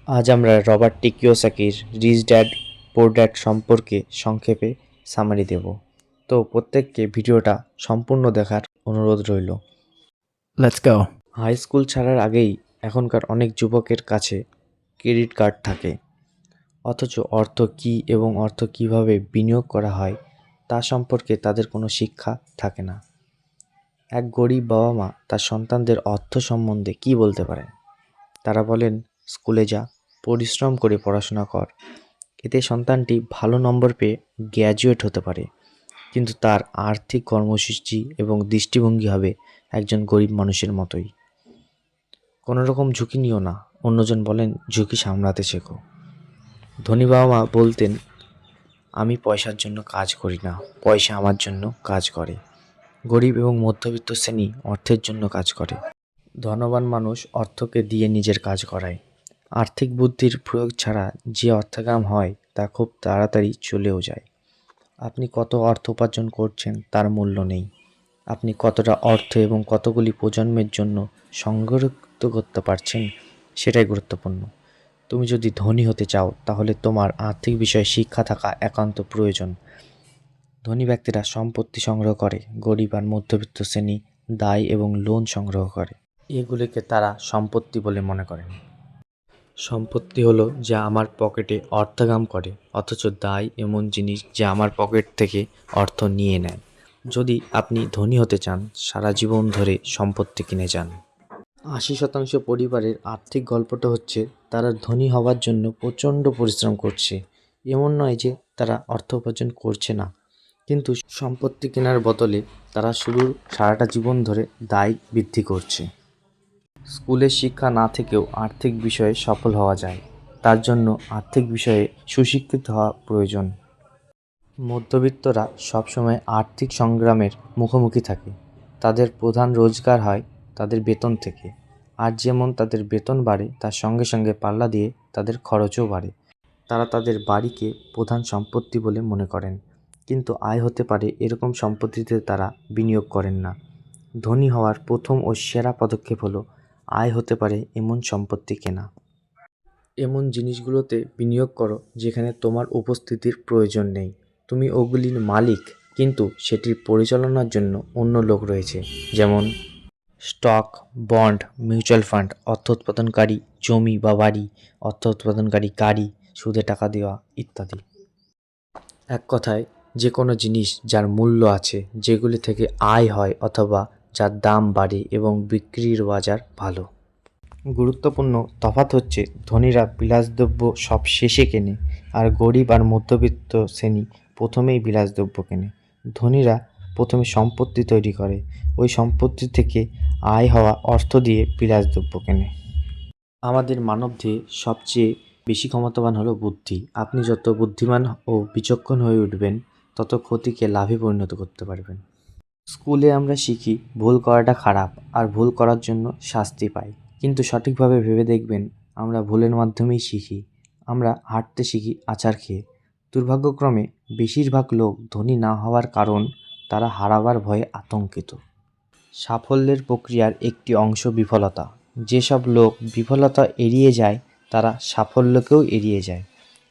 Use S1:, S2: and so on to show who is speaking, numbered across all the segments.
S1: আজ আমরা Robert T কিওসাকির রিচ ড্যাড পোর ড্যাড সম্পর্কে সংক্ষেপে সামারি দেব। তো প্রত্যেককে ভিডিওটা সম্পূর্ণ দেখার অনুরোধ রইল।
S2: Let's go.
S1: হাই স্কুল ছাড়ার আগেই এখনকার অনেক যুবকের কাছে ক্রেডিট কার্ড থাকে, অথচ অর্থ কী এবং অর্থ কীভাবে বিনিয়োগ করা হয় তা সম্পর্কে তাদের কোনো শিক্ষা থাকে না। এক গরিব বাবা মা তার সন্তানদের অর্থ সম্বন্ধে কী বলতে পারেন? তারা বলেন, স্কুলে যা, পরিশ্রম করে পড়াশোনা কর, এতে সন্তানটি ভালো নম্বর পেয়ে গ্র্যাজুয়েট হতে পারে, কিন্তু তার আর্থিক কর্মসূচি এবং দৃষ্টিভঙ্গি হবে একজন গরিব মানুষের মতোই। কোনো রকম ঝুঁকি নিও না, অন্যজন বলেন ঝুঁকি সামলাতে শেখো। ধনী বাবা মা বলতেন, আমি পয়সার জন্য কাজ করি না, পয়সা আমার জন্য কাজ করে। গরিব এবং মধ্যবিত্ত শ্রেণী অর্থের জন্য কাজ করে। ধনবান মানুষ অর্থকে দিয়ে নিজের কাজ করায়। আর্থিক বুদ্ধির প্রয়োগ ছাড়া যে অর্থায়ন হয় তা খুব তাড়াতাড়ি চলেও যায়। আপনি কত অর্থ উপার্জন করছেন তার মূল্য নেই, আপনি কতটা অর্থ এবং কতগুলি প্রজন্মের জন্য সংরক্ষিত করতে পারছেন সেটাই গুরুত্বপূর্ণ। তুমি যদি ধনী হতে চাও তাহলে তোমার আর্থিক বিষয়ে শিক্ষা থাকা একান্ত প্রয়োজন। ধনী ব্যক্তিরা সম্পত্তি সংগ্রহ করে, গরিব আর মধ্যবিত্ত শ্রেণী দায় এবং লোন সংগ্রহ করে। এগুলিকে তারা সম্পত্তি বলে মনে করেন। সম্পত্তি হলো যা আমার পকেটে অর্থাগাম করে, অথচ দায় এমন জিনিস যা আমার পকেট থেকে অর্থ নিয়ে নেয়। যদি আপনি ধনী হতে চান, সারা জীবন ধরে সম্পত্তি কিনে যান। 80% পরিবারের আর্থিক গল্পটা হচ্ছে তারা ধনী হওয়ার জন্য প্রচণ্ড পরিশ্রম করছে। এমন নয় যে তারা অর্থ উপার্জন করছে না, কিন্তু সম্পত্তি কেনার বদলে তারা শুধু সারাটা জীবন ধরে দায় বৃদ্ধি করছে। স্কুলের শিক্ষা না থেকেও আর্থিক বিষয়ে সফল হওয়া যায়, তার জন্য আর্থিক বিষয়ে সুশিক্ষিত হওয়া প্রয়োজন। মধ্যবিত্তরা সবসময় আর্থিক সংগ্রামের মুখোমুখি থাকে। তাদের প্রধান রোজগার হয় তাদের বেতন থেকে, আর যেমন তাদের বেতন বাড়ে তার সঙ্গে সঙ্গে পাল্লা দিয়ে তাদের খরচও বাড়ে। তারা তাদের বাড়িকে প্রধান সম্পত্তি বলে মনে করেন, কিন্তু আয় হতে পারে এরকম সম্পত্তিতে তারা বিনিয়োগ করেন না। ধনী হওয়ার প্রথম ও সেরা পদক্ষেপ হলো আয় হতে পারে এমন সম্পত্তি কেনা। এমন জিনিসগুলোতে বিনিয়োগ করো যেখানে তোমার উপস্থিতির প্রয়োজন নেই। তুমি ওগুলির মালিক, কিন্তু সেটির পরিচালনার জন্য অন্য লোক রয়েছে, যেমন স্টক, বন্ড, মিউচুয়াল ফান্ড, অর্থ উৎপাদনকারী জমি বা বাড়ি, অর্থ উৎপাদনকারী গাড়ি, সুদে টাকা দেওয়া ইত্যাদি। এক কথায়, যে কোনো জিনিস যার মূল্য আছে, যেগুলি থেকে আয় হয় অথবা যার দাম বাড়ে এবং বিক্রির বাজার ভালো। গুরুত্বপূর্ণ তফাৎ হচ্ছে ধনীরা বিলাসদ্রব্য সব শেষে কেনে, আর গরিব আর মধ্যবিত্ত শ্রেণী প্রথমেই বিলাসদ্রব্য কেনে। ধনীরা প্রথমে সম্পত্তি তৈরি করে, ওই সম্পত্তি থেকে আয় হওয়া অর্থ দিয়ে বিলাসদ্রব্য কেনে। আমাদের মানবদেহে সবচেয়ে বেশি ক্ষমতাবান হলো বুদ্ধি। আপনি যত বুদ্ধিমান ও বিচক্ষণ হয়ে উঠবেন, তত ক্ষতিকে লাভে পরিণত করতে পারবেন। স্কুলে আমরা শিখি ভুল করাটা খারাপ আর ভুল করার জন্য শাস্তি পাই, কিন্তু সঠিকভাবে ভেবে দেখবেন, আমরা ভুলের মাধ্যমেই শিখি। আমরা হাঁটতে শিখি আছাড় খেয়ে। দুর্ভাগ্যক্রমে বেশিরভাগ লোক ধনী না হওয়ার কারণ তারা হারাবার ভয়ে আতঙ্কিত। সাফল্যের প্রক্রিয়ার একটি অংশ বিফলতা। যেসব লোক বিফলতা এড়িয়ে যায় তারা সাফল্যকেও এড়িয়ে যায়।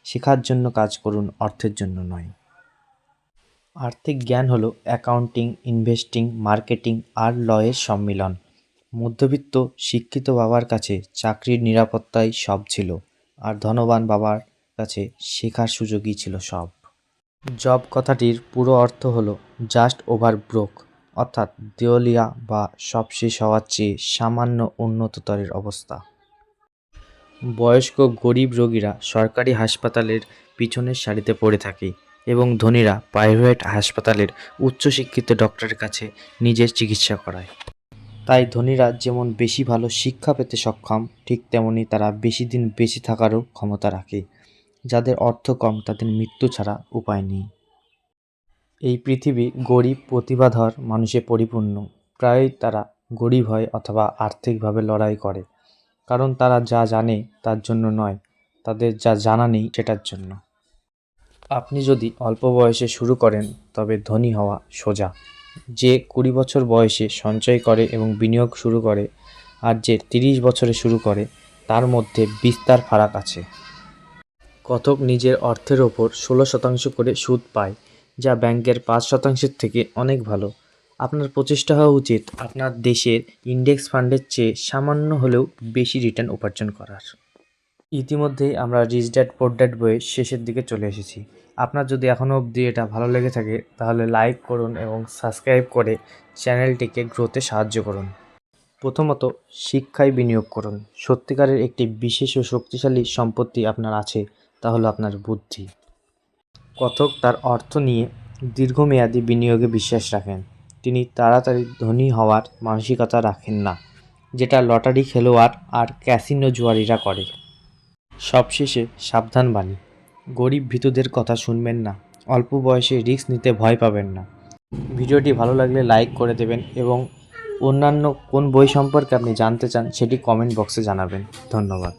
S1: শেখার জন্য কাজ করুন, অর্থের জন্য নয়। আর্থিক জ্ঞান হলো অ্যাকাউন্টিং, ইনভেস্টিং, মার্কেটিং আর লয়ের সম্মিলন। মধ্যবিত্ত শিক্ষিত বাবার কাছে চাকরির নিরাপত্তাই সব ছিল, আর ধনবান বাবার কাছে শেখার সুযোগই ছিল সব। জব কথাটির পুরো অর্থ হলো জাস্ট ওভার ব্রোক, অর্থাৎ দেউলিয়া বা সব শেষ হওয়ার চেয়ে সামান্য উন্নততরের অবস্থা। বয়স্ক গরিব রোগীরা সরকারি হাসপাতালের পিছনের সারিতে পড়ে থাকে, এবং ধনীরা প্রাইভেট হাসপাতালের উচ্চশিক্ষিত ডক্টরের কাছে নিজের চিকিৎসা করায়। তাই ধনীরা যেমন বেশি ভালো শিক্ষা পেতে সক্ষম, ঠিক তেমনি তারা বেশি দিন বেঁচে থাকারও ক্ষমতা রাখে। যাদের অর্থ কম তাদের মৃত্যু ছাড়া উপায় নেই। এই পৃথিবী গরিব প্রতিভাধর মানুষে পরিপূর্ণ। প্রায়ই তারা গরিব হয় অথবা আর্থিকভাবে লড়াই করে, কারণ তারা যা জানে তার জন্য নয়, তাদের যা জানা নেই সেটার জন্য। আপনি যদি অল্প বয়সে শুরু করেন তবে ধনী হওয়া সোজা। যে 20 বছর বয়সে সঞ্চয় করে এবং বিনিয়োগ শুরু করে, আর যে 30 বছরে শুরু করে, তার মধ্যে বিস্তার ফারাক আছে। কতক নিজের অর্থের ওপর 16% করে সুদ পায়, যা ব্যাংকের 5%-এর থেকে অনেক ভালো। আপনার প্রচেষ্টা হওয়া উচিত আপনার দেশের ইন্ডেক্স ফান্ডের চেয়ে সামান্য হলেও বেশি রিটার্ন উপার্জন করার। ইতিমধ্যেই আমরা রিচ ড্যাড পুয়ার ড্যাড বইয়ের শেষের দিকে চলে এসেছি। আপনার যদি এখনও অবধি এটা ভালো লেগে থাকে তাহলে লাইক করুন এবং সাবস্ক্রাইব করে চ্যানেলটিকে গ্রোতে সাহায্য করুন। প্রথমত, শিক্ষায় বিনিয়োগ করুন। সত্যিকারের একটি বিশেষ ও শক্তিশালী সম্পত্তি আপনার আছে, তা হলো আপনার বুদ্ধি। কথক তার অর্থ নিয়ে দীর্ঘমেয়াদী বিনিয়োগে বিশ্বাস রাখেন। তিনি তাড়াতাড়ি ধনী হওয়ার মানসিকতা রাখেন না, যেটা লটারি খেলোয়াড় আর ক্যাসিনো জুয়ারিরা করে। সবশেষে সাবধান বাণী, গরিব ভীতুদের কথা শুনবেন না, অল্প বয়সে রিস্ক নিতে ভয় পাবেন না। ভিডিওটি ভালো লাগলে লাইক করে দেবেন এবং অন্যান্য কোন বই সম্পর্কে আপনি জানতে চান সেটি কমেন্ট বক্সে জানাবেন। ধন্যবাদ।